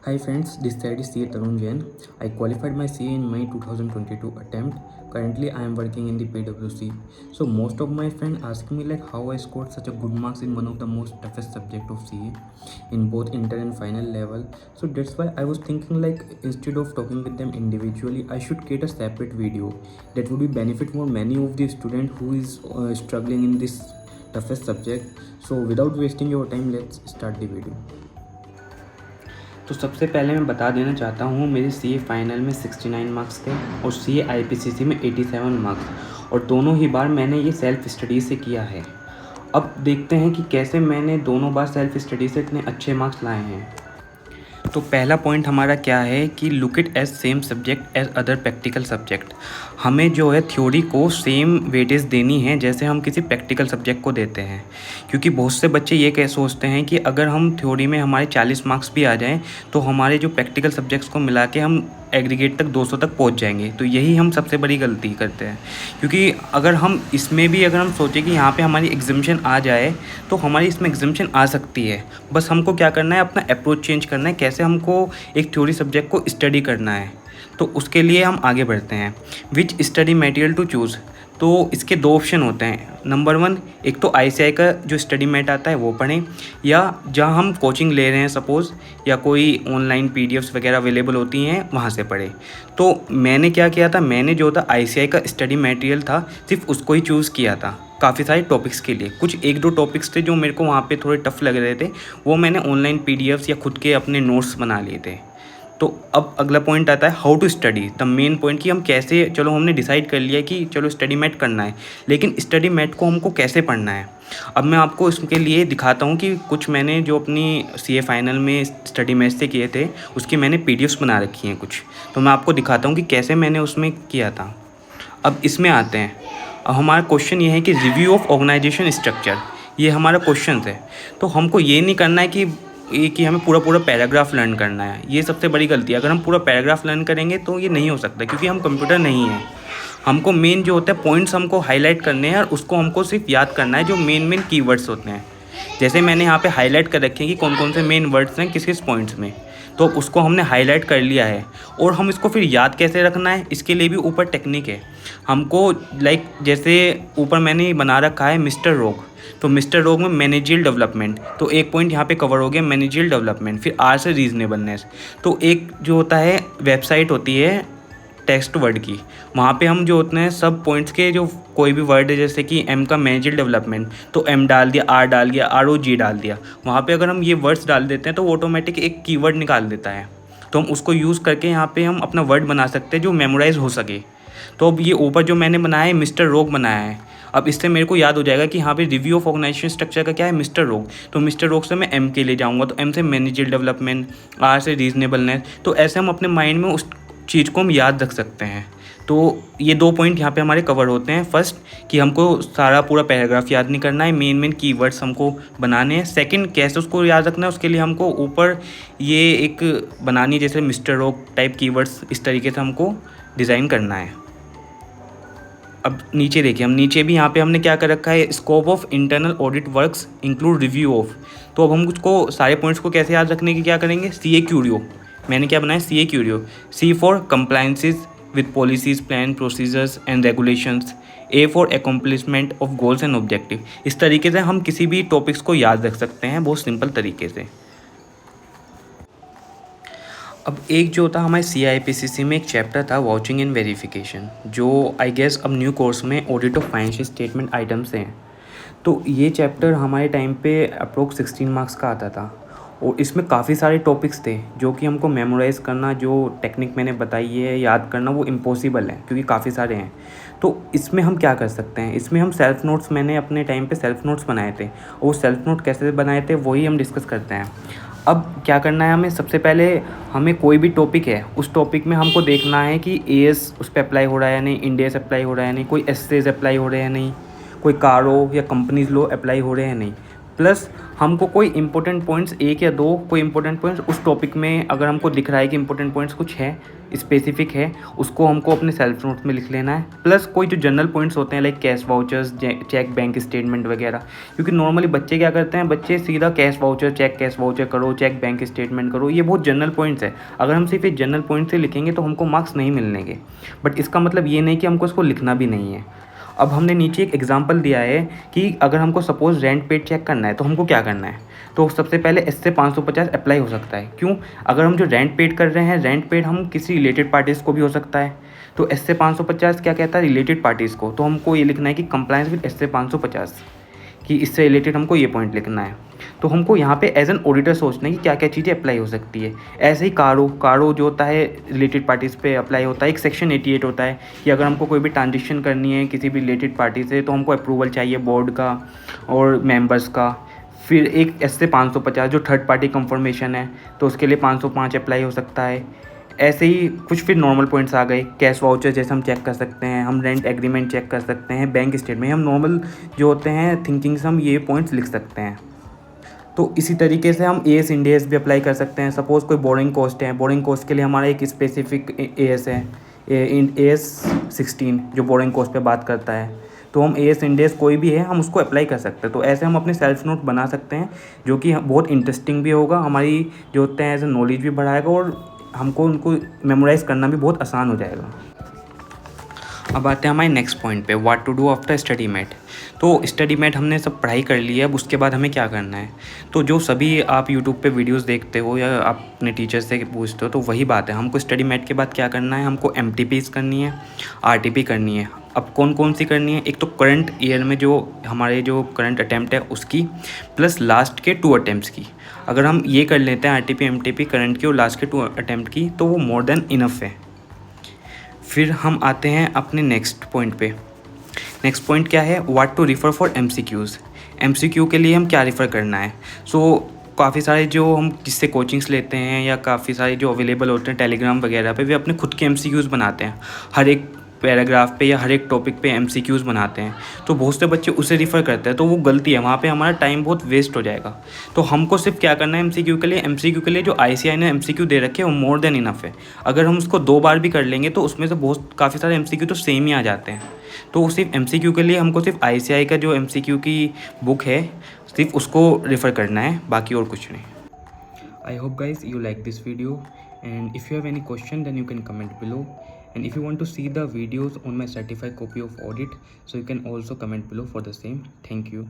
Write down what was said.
Hi friends, this side is CA Tarun Jain. I qualified my CA in May 2022 attempt. Currently, I am working in the PwC. So most of my friends ask me like how I scored such a good marks in one of the most toughest subject of CA in both inter and final level. So that's why I was thinking like instead of talking with them individually, I should create a separate video that would be benefit for many of the student who is struggling in this toughest subject. So without wasting your time, let's start the video. तो सबसे पहले मैं बता देना चाहता हूँ मेरे CA final में 69 मार्क्स थे और CA IPCC में 87 मार्क्स और दोनों ही बार मैंने ये सेल्फ स्टडी से किया है। अब देखते हैं कि कैसे मैंने दोनों बार सेल्फ स्टडी से इतने अच्छे मार्क्स लाए हैं। तो पहला पॉइंट हमारा क्या है कि look it as same subject as other practical subject. हमें जो है थ्योरी को सेम वेटेज देनी है जैसे हम किसी प्रैक्टिकल सब्जेक्ट को देते हैं, क्योंकि बहुत से बच्चे ये कह सोचते हैं कि अगर हम थ्योरी में हमारे 40 मार्क्स भी आ जाएं तो हमारे जो प्रैक्टिकल सब्जेक्ट्स को मिला के हम एग्रीगेट तक 200 तक पहुंच जाएंगे। तो यही हम सबसे बड़ी गलती करते हैं, क्योंकि अगर हम इसमें भी अगर हम सोचें कि यहाँ पे हमारी एग्जामिशन आ जाए तो हमारी इसमें एग्जामिशन आ सकती है। बस हमको क्या करना है, अपना अप्रोच चेंज करना है, कैसे हमको एक थ्योरी सब्जेक्ट को स्टडी करना है। तो उसके लिए हम आगे बढ़ते हैं। विच स्टडी मटेरियल टू चूज़। तो इसके दो ऑप्शन होते हैं। नंबर 1, एक तो ICI का जो स्टडी मैट आता है वो पढ़ें, या जहाँ हम कोचिंग ले रहे हैं सपोज़, या कोई ऑनलाइन PDFs वगैरह अवेलेबल होती हैं वहाँ से पढ़ें। तो मैंने क्या किया था, मैंने जो था ICI का स्टडी मटेरियल था सिर्फ उसको ही चूज़ किया था काफ़ी सारे टॉपिक्स के लिए। कुछ 1-2 टॉपिक्स थे जो मेरे को वहाँ पे थोड़े टफ लग रहे थे, वो मैंने ऑनलाइन PDFs या खुद के अपने नोट्स बना लिए थे। तो अब अगला पॉइंट आता है how to study. The main point कि हम कैसे, चलो हमने डिसाइड कर लिया कि चलो स्टडी मैट करना है, लेकिन स्टडी मैट को हमको कैसे पढ़ना है। अब मैं आपको इसके लिए दिखाता हूँ कि कुछ मैंने जो अपनी CA फाइनल में स्टडी मैट से किए थे उसकी मैंने PDFs बना रखी हैं कुछ। तो मैं आपको दिखाता हूँ कि कैसे मैंने उसमें किया था। अब इसमें आते हैं। अब हमारा क्वेश्चन ये है कि रिव्यू ऑफ ऑर्गेनाइजेशन स्ट्रक्चर, ये हमारा क्वेश्चन है। तो हमको ये नहीं करना है कि हमें पूरा पैराग्राफ लर्न करना है। ये सबसे बड़ी गलती है। अगर हम पूरा पैराग्राफ लर्न करेंगे तो ये नहीं हो सकता, क्योंकि हम कंप्यूटर नहीं है। हमको मेन जो होता है पॉइंट्स हमको हाईलाइट करने हैं और उसको हमको सिर्फ याद करना है जो मेन कीवर्ड्स होते हैं। जैसे मैंने यहाँ पे हाईलाइट कर रखे हैं कि कौन कौन से मेन वर्ड्स हैं किस किस पॉइंट्स में, तो उसको हमने हाईलाइट कर लिया है। और हम इसको फिर याद कैसे रखना है, इसके लिए भी ऊपर टेक्निक है। हमको जैसे ऊपर मैंने बना रखा है मिस्टर रोग, तो मिस्टर रोग में मैनेजरियल डेवलपमेंट, तो एक पॉइंट यहाँ पे कवर हो गया मैनेजरियल डेवलपमेंट। फिर R से रीजनेबलनेस, तो एक जो होता है वेबसाइट होती है टेक्स्ट वर्ड की, वहाँ पे हम जो होते हैं सब पॉइंट्स के जो कोई भी वर्ड है, जैसे कि M का मैनेजरियल डेवलपमेंट, तो M डाल दिया, R डाल दिया, ROG डाल दिया। वहाँ पे अगर हम ये वर्ड्स डाल देते हैं तो ऑटोमेटिक एक कीवर्ड निकाल देता है। तो हम उसको यूज़ करके यहाँ पे हम अपना वर्ड बना सकते हैं जो मेमोराइज हो सके। तो अब ये ऊपर जो मैंने बनाया है मिस्टर रोग बनाया है, अब इससे मेरे को याद हो जाएगा कि यहाँ पे रिव्यू ऑफ ऑर्गेनाइजेशन स्ट्रक्चर का क्या है, मिस्टर रोग। तो मिस्टर रोग से मैं M के ले जाऊँगा, तो M से मैनेजरियल डेवलपमेंट, R से रीजनेबलनेस। तो ऐसे हम अपने माइंड में उस चीज़ को हम याद रख सकते हैं। तो ये 2 पॉइंट यहाँ पे हमारे कवर होते हैं। फर्स्ट कि हमको सारा पूरा पैराग्राफ याद नहीं करना है, मेन कीवर्ड्स हमको बनाने हैं। सेकंड, कैसे उसको याद रखना है, उसके लिए हमको ऊपर ये एक बनानी है जैसे मिस्टर रोग टाइप कीवर्ड्स, इस तरीके से हमको डिज़ाइन करना है। अब नीचे देखिए, हम नीचे भी यहाँ पे हमने क्या कर रखा है, scope of internal audit works include review of. तो अब हम उसको सारे पॉइंट्स को कैसे याद रखने की क्या करेंगे, CA क्यूरियो। मैंने क्या बनाया, CA curio. C for compliances with policies, plan, procedures and regulations. A for accomplishment of goals and objective. इस तरीके से हम किसी भी टॉपिक्स को याद रख सकते हैं बहुत सिंपल तरीके से। अब एक जो था हमारे CIPCC में एक चैप्टर था वाउचिंग एंड वेरिफिकेशन, जो आई गेस अब न्यू कोर्स में audit of financial statement items हैं। तो ये चैप्टर हमारे टाइम पे अप्रोक्स 16 मार्क्स का आता था और इसमें काफ़ी सारे टॉपिक्स थे जो कि हमको मेमोराइज़ करना, जो टेक्निक मैंने बताई है याद करना, वो इम्पॉसिबल है क्योंकि काफ़ी सारे हैं। तो इसमें हम क्या कर सकते हैं, इसमें हम सेल्फ नोट्स, मैंने अपने टाइम पे सेल्फ नोट्स बनाए थे और वो सेल्फ नोट कैसे बनाए थे वही हम डिस्कस करते हैं। अब क्या करना है हमें, सबसे पहले हमें कोई भी टॉपिक है उस टॉपिक में हमको देखना है कि AS उस पर अप्लाई हो रहा है या नहीं, इंड AS अप्लाई हो रहा है या नहीं, कोई SAs अप्लाई हो रहे हैं या नहीं, कोई कारो या कंपनीज लॉ अप्लाई हो रहे हैं नहीं। प्लस हमको कोई इंपॉर्टेंट पॉइंट्स एक या दो कोई इंपॉर्टेंट पॉइंट्स उस टॉपिक में अगर हमको दिख रहा है कि इंपॉर्टेंट पॉइंट्स कुछ है स्पेसिफिक है, उसको हमको अपने सेल्फ नोट्स में लिख लेना है। प्लस कोई जो जनरल पॉइंट्स होते हैं like cash vouchers, cheque, bank statement वगैरह, क्योंकि नॉर्मली बच्चे क्या करते हैं, बच्चे सीधा कैश वाउचर, कैश वाउचर करो, चेक बैंक स्टेटमेंट करो, ये बहुत जनरल पॉइंट्स है। अगर हम सिर्फ ये जनरल पॉइंट से लिखेंगे तो हमको मार्क्स नहीं मिलने। बट इसका मतलब ये नहीं कि हमको इसको लिखना भी नहीं है। अब हमने नीचे एक एग्जांपल दिया है कि अगर हमको सपोज रेंट पेड चेक करना है तो हमको क्या करना है। तो सबसे पहले इससे 550 अप्लाई हो सकता है। क्यों? अगर हम जो रेंट पेड कर रहे हैं, रेंट पेड हम किसी रिलेटेड पार्टीज़ को भी हो सकता है। तो इससे 550 क्या कहता है, रिलेटेड पार्टीज़ को। तो हमको ये लिखना है कि कंप्लायंस विद इससे 550, कि इससे रिलेटेड हमको ये पॉइंट लिखना है। तो हमको यहाँ पे एज एन ऑडिटर सोचना है कि क्या क्या चीज़ें अप्लाई हो सकती है। ऐसे ही कारो जो होता है रिलेटेड पार्टीज़ पे अप्लाई होता है। एक सेक्शन 88 होता है कि अगर हमको कोई भी ट्रांजेक्शन करनी है किसी भी रिलेटेड पार्टी से तो हमको अप्रूवल चाहिए बोर्ड का और मेंबर्स का। फिर एक इससे 550 जो थर्ड पार्टी कंफर्मेशन है, तो उसके लिए 505 अप्लाई हो सकता है। ऐसे ही कुछ फिर नॉर्मल पॉइंट्स आ गए, कैश वाउचर जैसे हम चेक कर सकते हैं, हम रेंट एग्रीमेंट चेक कर सकते हैं, बैंक स्टेटमेंट, हम नॉर्मल जो होते हैं थिंकिंग से हम ये पॉइंट्स लिख सकते हैं। तो इसी तरीके से हम एएस इंडेस भी अप्लाई कर सकते हैं। सपोज़ कोई बोरिंग कॉस्ट है, बोरिंग कॉस्ट के लिए हमारा एक स्पेसिफिक एएस है, एएस 16 जो बोरिंग कॉस्ट पे बात करता है। तो हम एएस इंडेस कोई भी है हम उसको अप्लाई कर सकते हैं। तो ऐसे हम अपने सेल्फ नोट बना सकते हैं जो कि बहुत इंटरेस्टिंग भी होगा, हमारी जो होते हैं एज ए नॉलेज भी बढ़ाएगा और हमको उनको मेमोराइज़ करना भी बहुत आसान हो जाएगा। अब आते हैं हमारे नेक्स्ट पॉइंट पे, what to do after study mate. तो स्टडी मेट हमने सब पढ़ाई कर ली है, अब उसके बाद हमें क्या करना है। तो जो सभी आप यूट्यूब पे वीडियोस देखते हो या आप अपने टीचर से पूछते हो, तो वही बात है, हमको स्टडी मेट के बाद क्या करना है, हमको एमटीपीज़ करनी है, आरटीपी करनी है। अब कौन कौन सी करनी है, एक तो करंट ईयर में जो हमारे जो करंट अटैम्प्ट है उसकी, प्लस लास्ट के 2 अटैम्प्ट्स की। अगर हम ये कर लेते हैं आरटीपी एमटीपी करंट की और लास्ट के 2 अटैम्प्ट की, तो वो मोर देन इनफ है। फिर हम आते हैं अपने नेक्स्ट पॉइंट पे। नेक्स्ट पॉइंट क्या है, what to refer for MCQs. MCQ के लिए हम क्या रिफ़र करना है। काफ़ी सारे जो हम जिससे कोचिंग्स लेते हैं या काफ़ी सारे जो अवेलेबल होते हैं टेलीग्राम वगैरह पे, वे अपने खुद के एमसीक्यूज़ बनाते हैं। हर एक पैराग्राफ पे या हर एक टॉपिक पे एमसीक्यूज़ बनाते हैं। तो बहुत से बच्चे उसे रिफ़र करते हैं, तो वो गलती है, वहाँ पे हमारा टाइम बहुत वेस्ट हो जाएगा। तो हमको सिर्फ क्या करना है, एमसीक्यू के लिए जो आईसीएआई ने एमसीक्यू दे रखे हैं वो मोर देन इनफ है। अगर हम उसको 2 बार भी कर लेंगे तो उसमें से काफ़ी सारे एमसीक्यू तो सेम ही आ जाते हैं। तो सिर्फ एमसीक्यू के लिए हमको सिर्फ आईसीएआई का जो एमसीक्यू की बुक है सिर्फ उसको रेफ़र करना है, बाकी और कुछ नहीं। I hope guys you like this video, and if you have any question then you can comment below, and if you want to see the videos on my certified copy of audit, so you can also comment below for the same. Thank you.